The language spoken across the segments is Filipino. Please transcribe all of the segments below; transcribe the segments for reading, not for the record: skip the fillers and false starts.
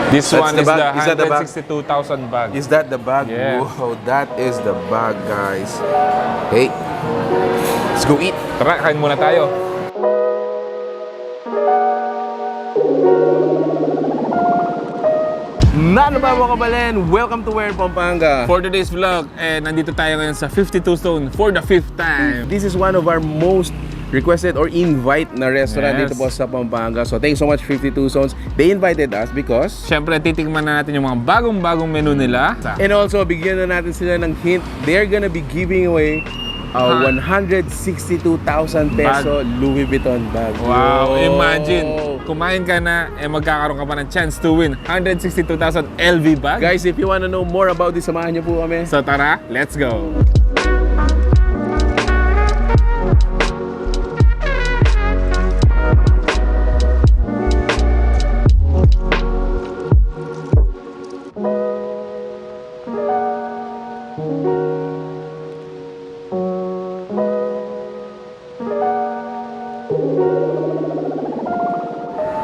This That's one the is bag. the Is that the bag? 162,000 bag. Is that the bag? Yeah. Wow, that is the bag, guys. Hey, let's go eat. Tara, kain muna tayo. Ano ba mga kabalen? Welcome to Where in Pampanga. For today's vlog, nandito tayo ngayon sa 52 Stone for the 5th time. This is one of our most requested or invite na restaurant Yes. dito po sa Pampanga. So thanks so much 52 Zones. They invited us because Siyempre, titikman na natin yung mga bagong-bagong menu nila. and also bigyan na natin sila ng hint. They're gonna be giving away a 162,000 peso Louis Vuitton bag. Wow, Whoa. imagine, kumain ka na, magkakaroon ka pa ng chance to win 162,000 LV bag. Guys, if you wanna know more about this, samahan niyo po kami. So tara, let's go!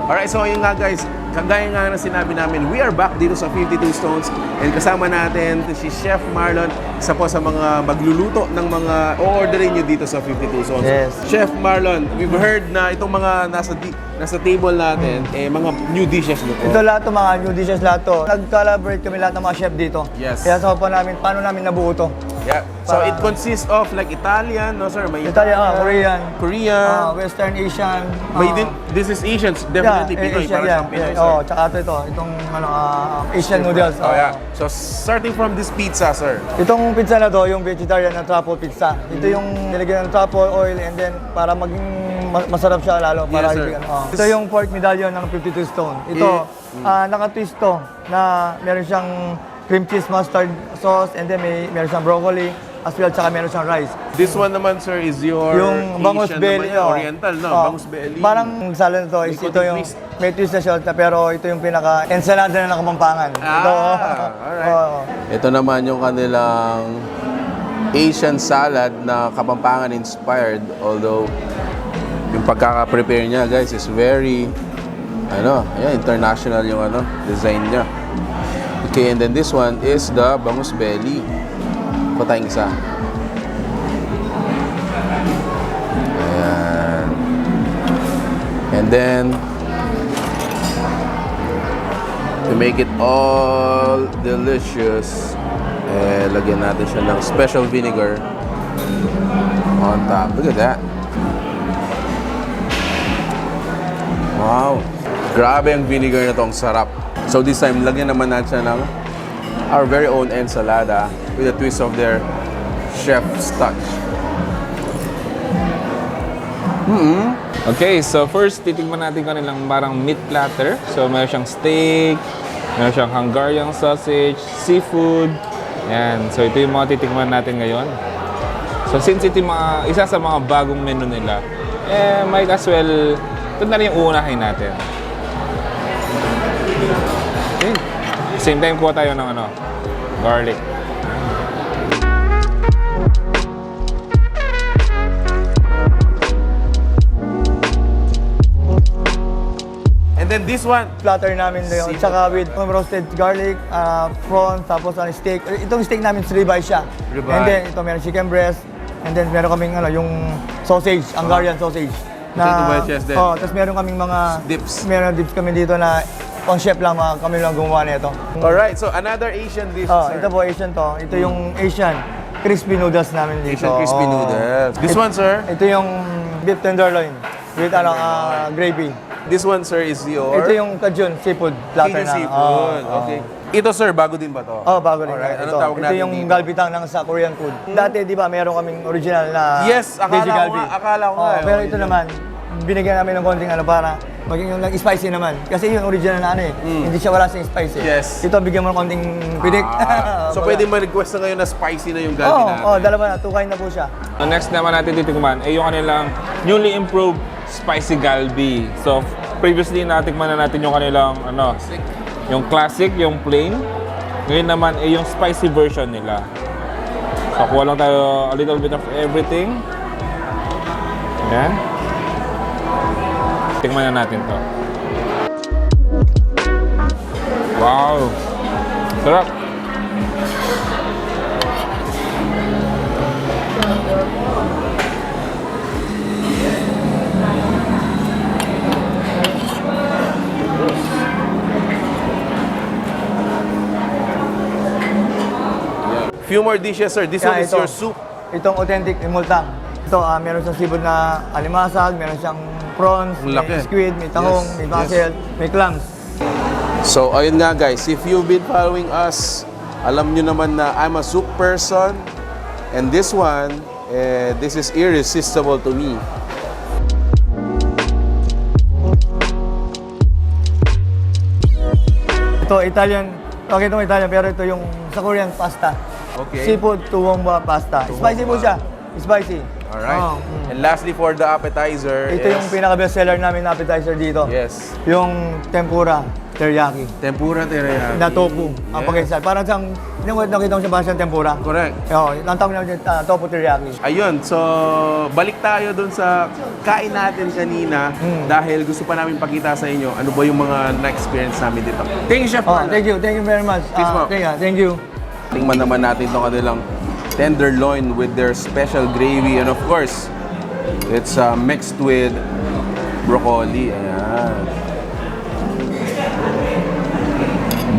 Alright, so yun nga guys, kagaya nga na sinabi namin, we are back dito sa 52 Stones and kasama natin si Chef Marlon, isa po sa mga magluluto ng mga o-orderin nyo dito sa 52 Stones. Yes. Chef Marlon, we've heard na itong mga nasa table natin, mga new dishes nyo po. Ito lahat to, mga new dishes lahat to. Nag-collaborate kami lahat ng mga chef dito. Yes. Kaya sa pa namin, paano namin nabuo to? Yeah. So it consists of like Italian, no sir? May Italian, Korean, Korean. Western Asian. May this is Asians, definitely Pinoy, Asian, para sa Pinoy, sir. Oh, tsaka itong Asian noodles. Oh, yeah. So starting from this pizza, sir. Itong pizza na to, yung vegetarian na truffle pizza. Ito yung nilagyan ng truffle oil and then para maging masarap siya lalo. Yes, Para sir. Ito yung pork medallion ng 52 Stone. Ito, naka-twist to na meron siyang cream cheese mustard sauce and then meron siyang broccoli as well, tsaka meron siyang rice. This one naman, sir, is your Yung bangus Asian belly, naman, Oriental, no? Bangus belly. Parang salad to, is May ito yung twist. may twist na siya, pero ito yung pinaka ensalada na Kapampangan. Alright. Ito naman yung kanilang Asian salad na Kapampangan inspired, although yung pagkaka-prepare niya, guys, is very international yung design niya. Okay, and then this one is the bangus belly. Patayang isa. Ayan. And then, to make it all delicious, lagyan natin siya ng special vinegar on top. Look at that. Wow. Grabe ang vinegar na to, ang sarap. So this time, lagyan naman natin siya ng our very own ensalada with a twist of their chef's touch. Okay, so first, titikman natin kanilang parang meat platter. So meron siyang steak, meron siyang Hungarian sausage, seafood. Yan. So ito yung mga titikman natin ngayon. So since ito yung isa sa mga bagong menu nila, might as well, ito na rin yung uunahin natin. Okay. Same time kuha tayo ng garlic. And then this one, Platter namin yun, tsaka with roasted garlic, prawn, tapos steak. Itong steak namin, ribeye siya. Ribeye. And then ito meron chicken breast, and then meron kaming yung sausage, Hungarian sausage. Ito ba, Chef, din? Tapos meron kaming mga Dips. Meron dips kami dito na pang chef lang, kami lang gumawa nito. alright, so another Asian dish, sir. Ito po Asian to. Ito yung Asian crispy noodles namin dito. Asian crispy noodles. This one, sir? Ito yung beef tenderloin with gravy. This one, sir, is your Ito yung Cajun seafood platter Cajun na. seafood. Okay. Ito, sir, bago din ba to? Bago din. Alright, anong Ito, tawag ito natin yung dito? galbitang ng sa Korean food. Dati, di ba, meron kaming original na Yes, veggie galbi. akala ko nga. Pero ito naman, binigyan namin ng konting para maging yung spicy naman. Kasi yung original na hindi siya wala siyang spicy. Yes. Ito, bigyan mo ng konting pidik. So, pwede ma-request na ngayon na spicy na yung galbi natin. Dalawa na. Tukay na po siya. Ang next naman natin titikman ay yung kanilang newly improved spicy galbi. So, previously natikman na natin yung kanilang yung classic, yung plain. Ngayon naman ay yung spicy version nila. So, kuha lang tayo a little bit of everything. Ayan. Tikman na natin to. Wow. Sarap. Few more dishes, sir. This one is your soup. Itong authentic imultang. Ito, meron siyang sibol na alimasag, meron siyang prawns, Ang laki. may squid, may tahong, Yes, may mussel, may clams. So, ayun nga guys, if you've been following us, alam nyo naman na I'm a soup person. And this one, this is irresistible to me. Ito, Italian. Okay, ito Italian, pero ito yung sa Korean pasta. Okay. Seafood tuwongba pasta. Spicy po siya. Spicy. Alright. Oh, And lastly, for the appetizer Ito yung pinaka-best seller namin na appetizer dito. Yes. Yung tempura teriyaki. Tempura teriyaki. Na tofu. Ang Yes. pagkaisal. Parang siyang, nakita mo siya parang siyang tempura. Correct. Oo, ang tawag namin tofu teriyaki. Ayun, so balik tayo dun sa kain natin kanina dahil gusto pa namin pakita sa inyo ano ba yung mga na-experience namin dito. Thank you, Chef. Oh, thank you very much. Please, ma'am. Thank you. Tingnan naman natin itong kanilang tenderloin with their special gravy and of course, it's mixed with broccoli. Ayan.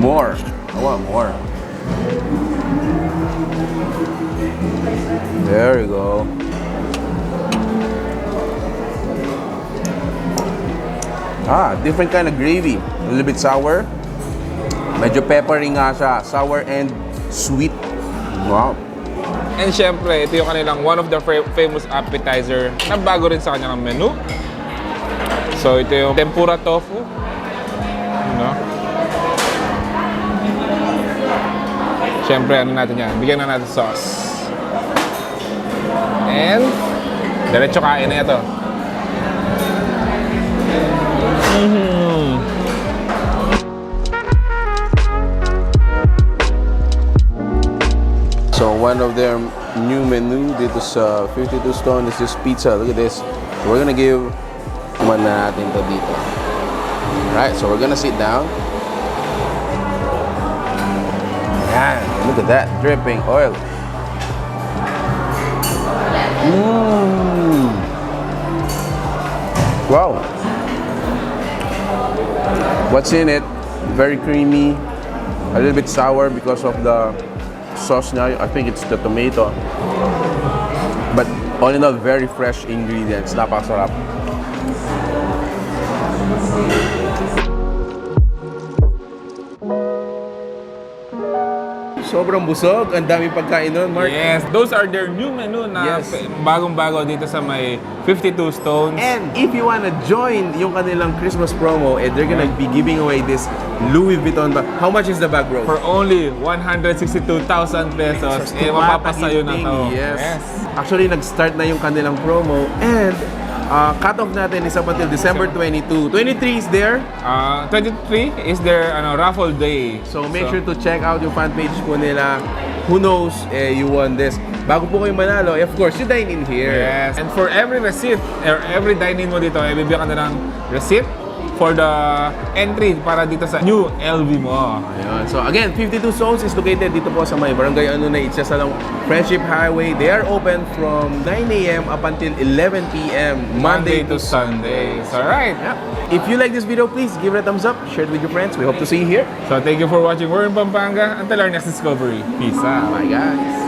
More. I want more. There you go. Different kind of gravy. A little bit sour. Medyo peppery nga siya. Sour and sweet. Wow. And syempre, ito yung kanilang one of the famous appetizer na bago rin sa kanilang menu. So, ito yung tempura tofu. Ano? Syempre, ano natin yan? Bigyan na natin sauce. And, diretso kain na ito. So one of their new menu dito sa 52 Stone is this pizza. Look at this. So we're gonna give man na natin to dito. Alright, so we're gonna sit down. Ayan, look at that, dripping oil. Wow. What's in it? Very creamy, a little bit sour because of the sauce niya. I think it's the tomato. But all in all, very fresh ingredients. Napakasarap. Sobrang busog. Ang daming pagkain nun, Mark. Yes, those are their new menu na Yes. bagong-bago dito sa may 52 Stones. And if you wanna join yung kanilang Christmas promo, they're gonna be giving away this Louis Vuitton bag. How much is the bag, bro? For only 162,000 pesos, mapapasayo na to. Yes. Actually, nag-start na yung kanilang promo and cut-off natin is up until December 22. 23 is there. 23 is their raffle day. So make sure to check out yung fan page po nila. Who knows, you won this. Bago po kayo manalo, of course, you dine in here. Yes. And for every receipt, or every dine-in mo dito, bibigyan ka na ng receipt for the entry para dito sa new LV mo. Ayun. So again, 52 Stones is located dito po sa may Barangay Anunay. It's just along Friendship Highway. They are open from 9 a.m. up until 11 p.m. Monday to Sunday. So, alright. Yeah. If you like this video, please give it a thumbs up, share it with your friends. We hope to see you here. So, thank you for watching. We're in Pampanga. Until our next discovery. Peace out. Bye guys.